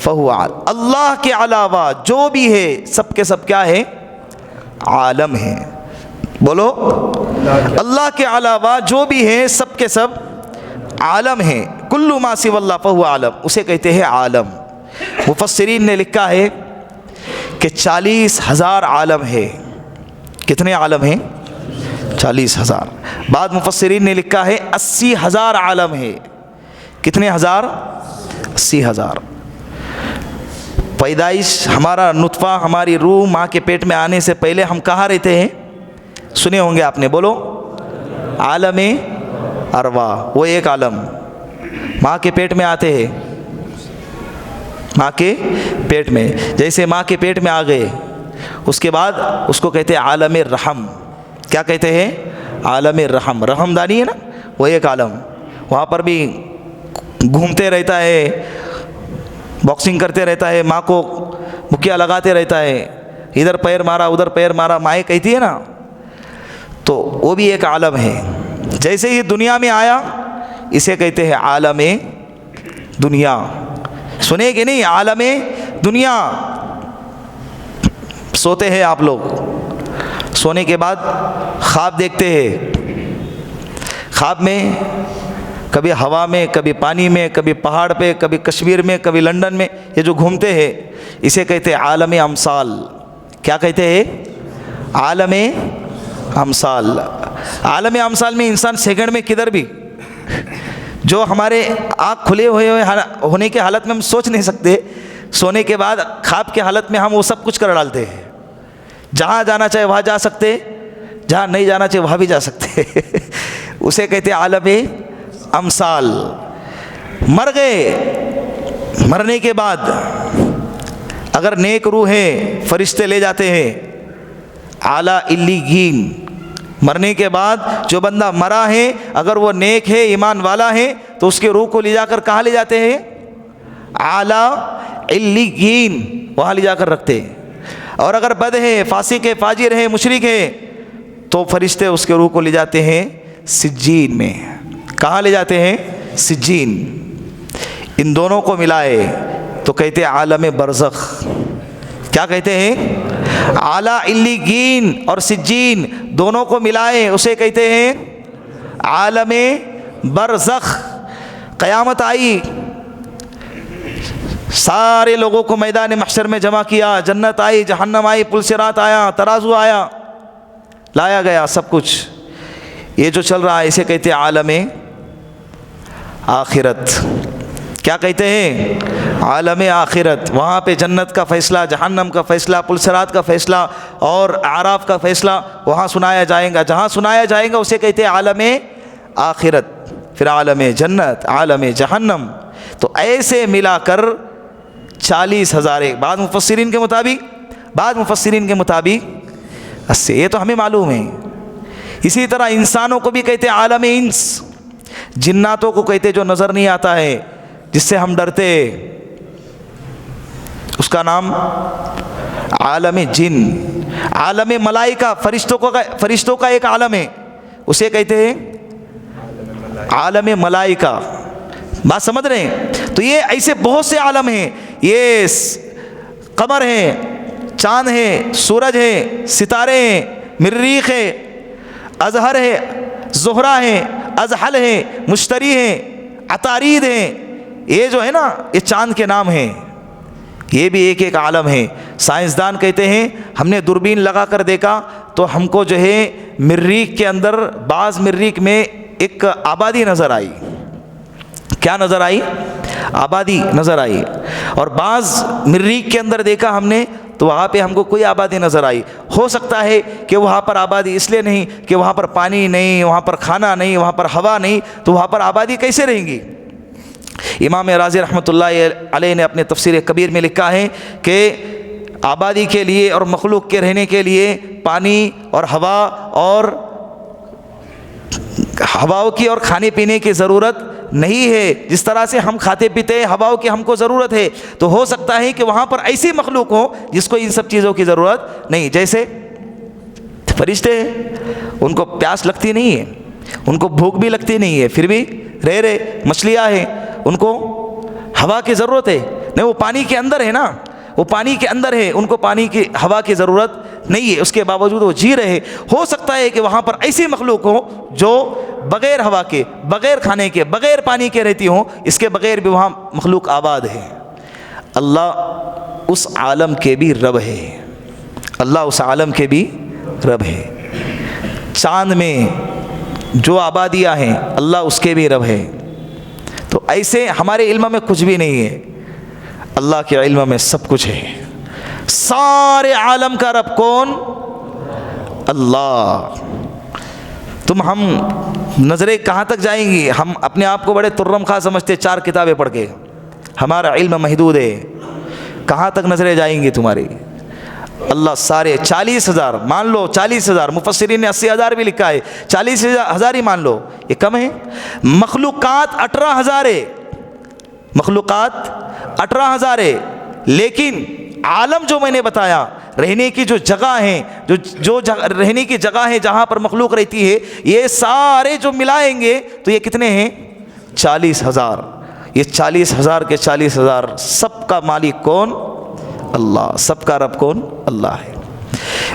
A: فہو عالم. اللہ کے علاوہ جو بھی ہے سب کے سب کیا ہے؟ عالم ہے. بولو, اللہ کے علاوہ جو بھی ہے سب کے سب عالم ہیں. کلو ما سوی اللہ فہو عالم, اسے کہتے ہیں عالم. مفسرین نے لکھا ہے کہ 40,000 عالم ہے. کتنے عالم ہیں؟ 40,000. بعد مفسرین نے لکھا ہے 80,000 عالم ہے. کتنے ہزار؟ 80,000. پیدائش, ہمارا نطفہ, ہماری روح ماں کے پیٹ میں آنے سے پہلے ہم کہاں رہتے ہیں؟ سنے ہوں گے آپ نے, بولو عالم ارواح. وہ ایک عالم ماں کے پیٹ میں آتے ہیں. ماں کے پیٹ میں, جیسے ماں کے پیٹ میں آ گئے اس کے بعد اس کو کہتے ہیں عالم رحم. کیا کہتے ہیں؟ عالم رحم. رحم دانی ہے نا, وہ ایک عالم. وہاں پر بھی گھومتے رہتا ہے, باکسنگ کرتے رہتا ہے, ماں کو مکیا لگاتے رہتا ہے, ادھر پیر مارا ادھر پیر مارا, مائیں کہتی ہے نا. تو وہ بھی ایک عالم ہے. جیسے ہی دنیا میں آیا اسے کہتے ہیں عالم دنیا. سنے کہ نہیں؟ عالم دنیا. سوتے ہیں آپ لوگ, سونے کے بعد خواب دیکھتے ہیں. خواب میں کبھی ہوا میں, کبھی پانی میں, کبھی پہاڑ پہ, کبھی کشمیر میں, کبھی لندن میں, یہ جو گھومتے ہیں اسے کہتے ہیں عالم امثال. کیا کہتے ہیں؟ عالم امثال. عالم امثال میں انسان سیکنڈ میں کدھر بھی, جو ہمارے آنکھ کھلے ہوئے ہونے کے حالت میں ہم سوچ نہیں سکتے, سونے کے بعد خواب کے حالت میں ہم وہ سب کچھ کر ڈالتے ہیں. جہاں جانا چاہے وہاں جا سکتے, جہاں نہیں جانا چاہے وہاں بھی جا سکتے. اسے کہتے ہیں عالم امثال. مر گئے, مرنے کے بعد اگر نیک روح ہے فرشتے لے جاتے ہیں اعلیٰ علیین. مرنے کے بعد جو بندہ مرا ہے اگر وہ نیک ہے, ایمان والا ہے, تو اس کے روح کو لے جا کر کہاں لے جاتے ہیں؟ اعلیٰ علیین, وہاں لے جا کر رکھتے ہیں. اور اگر بد ہے, فاسق ہے, فاجر ہے, مشرک ہے, تو فرشتے اس کے روح کو لے جاتے ہیں سجین میں. کہاں لے جاتے ہیں؟ سجین. ان دونوں کو ملائے تو کہتے ہیں عالم برزخ. کیا کہتے ہیں؟ اعلیٰ علیین اور سجین دونوں کو ملائے اسے کہتے ہیں عالم برزخ، قیامت آئی، سارے لوگوں کو میدان محشر میں جمع کیا، جنت آئی، جہنم آئی، پل صراط آیا، ترازو آیا، لایا گیا سب کچھ. یہ جو چل رہا ہے اسے کہتے ہیں عالم آخرت. کیا کہتے ہیں؟ عالم آخرت. وہاں پہ جنت کا فیصلہ، جہنم کا فیصلہ، پل صراط کا فیصلہ اور اعراف کا فیصلہ وہاں سنایا جائے گا. جہاں سنایا جائے گا اسے کہتے ہیں عالم آخرت. پھر عالم جنت، عالم جہنم. تو ایسے ملا کر 40,000، بعض مفسرین کے مطابق 80. یہ تو ہمیں معلوم ہے. اسی طرح انسانوں کو بھی کہتے ہیں عالم انس. جناتوں کو کہتے جو نظر نہیں آتا ہے، جس سے ہم ڈرتے، اس کا نام عالم جن. عالم ملائکہ، فرشتوں کا ایک عالم ہے، اسے کہتے ہیں عالم ملائکہ. بات سمجھ رہے ہیں؟ تو یہ ایسے بہت سے عالم ہیں. یہ قمر ہے، چاند ہے، سورج ہے، ستارے ہیں، مریخ ہے، ازہر ہے، زہرہ ہے، ازحل ہے، مشتری ہے، عطارید ہیں. یہ جو ہے نا یہ چاند کے نام ہیں. یہ بھی ایک عالم ہے. سائنسدان کہتے ہیں ہم نے دوربین لگا کر دیکھا تو ہم کو جو ہے مریخ کے اندر، بعض مریخ میں ایک آبادی نظر آئی. کیا نظر آئی؟ آبادی نظر آئی. اور بعض مریخ کے اندر دیکھا ہم نے تو وہاں پہ ہم کو کوئی آبادی نظر آئی. ہو سکتا ہے کہ وہاں پر آبادی اس لیے نہیں کہ وہاں پر پانی نہیں، وہاں پر کھانا نہیں، وہاں پر ہوا نہیں، تو وہاں پر آبادی کیسے رہیں گی؟ امام رازی رحمۃ اللہ علیہ نے اپنے تفسیر کبیر میں لکھا ہے کہ آبادی کے لیے اور مخلوق کے رہنے کے لیے پانی اور ہواؤں کی اور کھانے پینے کی ضرورت نہیں ہے. جس طرح سے ہم کھاتے پیتے ہیں، ہواؤں کی ہم کو ضرورت ہے. تو ہو سکتا ہے کہ وہاں پر ایسی مخلوق ہو جس کو ان سب چیزوں کی ضرورت نہیں. جیسے فرشتے ہیں، ان کو پیاس لگتی نہیں ہے، ان کو بھوک بھی لگتی نہیں ہے، پھر بھی رہے. مچھلیاں ہیں، ان کو ہوا کی ضرورت ہے نہیں، وہ پانی کے اندر ہے نا، وہ پانی کے اندر ہے، ان کو پانی کی ہوا کی ضرورت نہیں ہے، اس کے باوجود وہ جی رہے. ہو سکتا ہے کہ وہاں پر ایسی مخلوق ہو جو بغیر ہوا کے، بغیر کھانے کے، بغیر پانی کے رہتی ہوں، اس کے بغیر بھی وہاں مخلوق آباد ہے. اللہ اس عالم کے بھی رب ہے. اللہ اس عالم کے بھی رب ہے. چاند میں جو آبادیاں ہیں اللہ اس کے بھی رب ہے. تو ایسے ہمارے علم میں کچھ بھی نہیں ہے، اللہ کے علم میں سب کچھ ہے. سارے عالم کا رب کون؟ اللہ. ہم نظریں کہاں تک جائیں گی؟ ہم اپنے آپ کو بڑے ترم خواہ سمجھتے 4 کتابیں پڑھ کے. ہمارا علم محدود ہے. کہاں تک نظریں جائیں گی تمہاری؟ اللہ سارے 40,000 مان لو، 40,000. مفسرین نے 80,000 بھی لکھا ہے، 40,000 ہی مان لو، یہ کم ہے. مخلوقات 18,000 ہے، مخلوقات 18,000 ہے. لیکن عالم جو میں نے بتایا، رہنے کی جو جگہ ہیں، جو رہنے کی جگہ ہے جہاں پر مخلوق رہتی ہے، یہ سارے جو ملائیں گے تو یہ کتنے ہیں؟ 40,000. یہ 40,000 کے 40,000 سب کا مالک کون؟ اللہ. سب کا رب کون؟ اللہ ہے.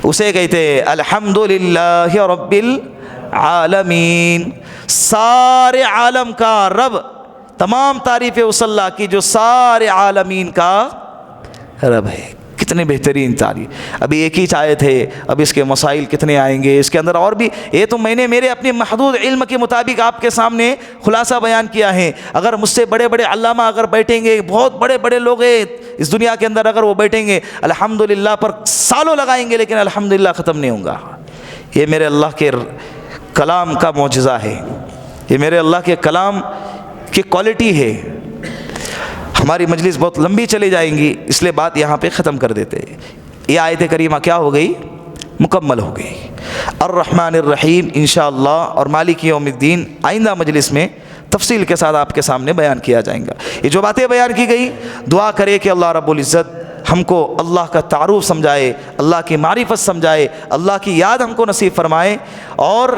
A: اسے کہتے ہیں الحمدللہ رب العالمین. سارے عالم کا رب، تمام تعریفیں اس اللہ کی جو سارے عالمین کا رب ہے. کتنے بہترین تعریف. ابھی ایک ہی آیت ہے، اب اس کے مسائل کتنے آئیں گے اس کے اندر اور بھی. یہ تو میں نے میرے اپنے محدود علم کے مطابق آپ کے سامنے خلاصہ بیان کیا ہے. اگر مجھ سے بڑے بڑے علامہ اگر بیٹھیں گے، بہت بڑے بڑے لوگ ہیں اس دنیا کے اندر، اگر وہ بیٹھیں گے الحمدللہ پر سالوں لگائیں گے لیکن الحمدللہ ختم نہیں ہوں گا. یہ میرے اللہ کے کلام کا معجزہ ہے، یہ میرے اللہ کے کلام کی کوالٹی ہے. ہماری مجلس بہت لمبی چلی جائیں گی، اس لیے بات یہاں پہ ختم کر دیتے. یہ آیت کریمہ کیا ہو گئی؟ مکمل ہو گئی. الرحمن الرحیم انشاءاللہ اور مالک یوم الدین آئندہ مجلس میں تفصیل کے ساتھ آپ کے سامنے بیان کیا جائیں گا. یہ جو باتیں بیان کی گئی، دعا کرے کہ اللہ رب العزت ہم کو اللہ کا تعارف سمجھائے، اللہ کی معرفت سمجھائے، اللہ کی یاد ہم کو نصیب فرمائے. اور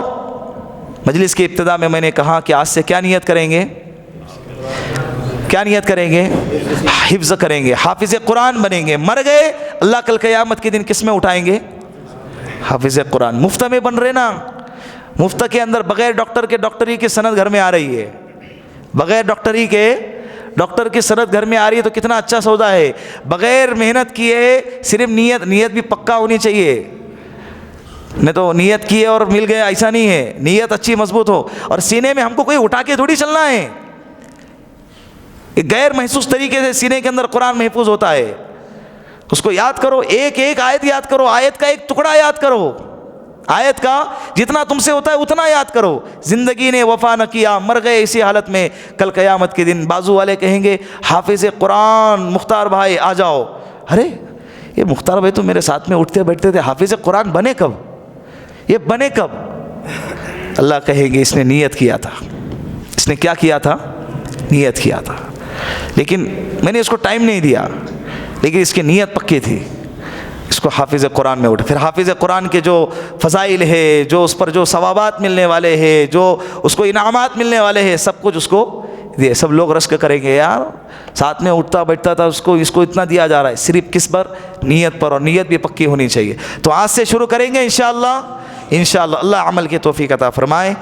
A: مجلس کی ابتدا میں نے کہا کہ آج سے کیا نیت کریں گے؟ کیا نیت کریں گے؟ حفظ کریں گے، حافظ قرآن بنیں گے. مر گئے، اللہ کل قیامت کے دن کس میں اٹھائیں گے؟ حافظ قرآن. مفت میں بن رہے نا، مفت کے اندر بغیر ڈاکٹر کے ڈاکٹری کی سند گھر میں آ رہی ہے، بغیر ڈاکٹری کے ڈاکٹر کی سند گھر میں آ رہی ہے، تو کتنا اچھا سودا ہے۔ بغیر محنت کیے، صرف نیت بھی پکا ہونی چاہیے، نہیں تو نیت کیے اور مل گیا ایسا نہیں ہے، نیت اچھی مضبوط ہو، اور سینے میں ہم کو کوئی اٹھا کے تھوڑی چلنا ہے، ایک غیر محسوس طریقے سے سینے کے اندر قرآن محفوظ ہوتا ہے، اس کو یاد کرو، ایک ایک آیت یاد کرو، آیت کا ایک ٹکڑا یاد کرو، آیت کا جتنا تم سے ہوتا ہے اتنا یاد کرو۔ زندگی نے وفا نہ کیا، مر گئے اسی حالت میں، کل قیامت کے دن بازو والے کہیں گے حافظ قرآن مختار بھائی آ جاؤ، ارے یہ مختار بھائی تو میرے ساتھ میں اٹھتے بیٹھتے تھے، حافظ قرآن بنے کب، یہ بنے کب؟ اللہ کہے گے اس نے نیت کیا تھا، اس نے کیا کیا تھا؟ نیت کیا تھا، لیکن میں نے اس کو ٹائم نہیں دیا، لیکن اس کی نیت پکی تھی، اس کو حافظ قرآن میں اٹھا۔ پھر حافظ قرآن کے جو فضائل ہے، جو اس پر جو ثوابات ملنے والے ہیں، جو اس کو انعامات ملنے والے ہیں، سب کچھ اس کو دیے۔ سب لوگ رشک کریں گے، یار ساتھ میں اٹھتا بیٹھتا تھا، اس کو اتنا دیا جا رہا ہے، صرف کس پر؟ نیت پر، اور نیت بھی پکی ہونی چاہیے۔ تو آج سے شروع کریں گے انشاءاللہ، انشاءاللہ اللہ عمل کی توفیق عطا فرمائے۔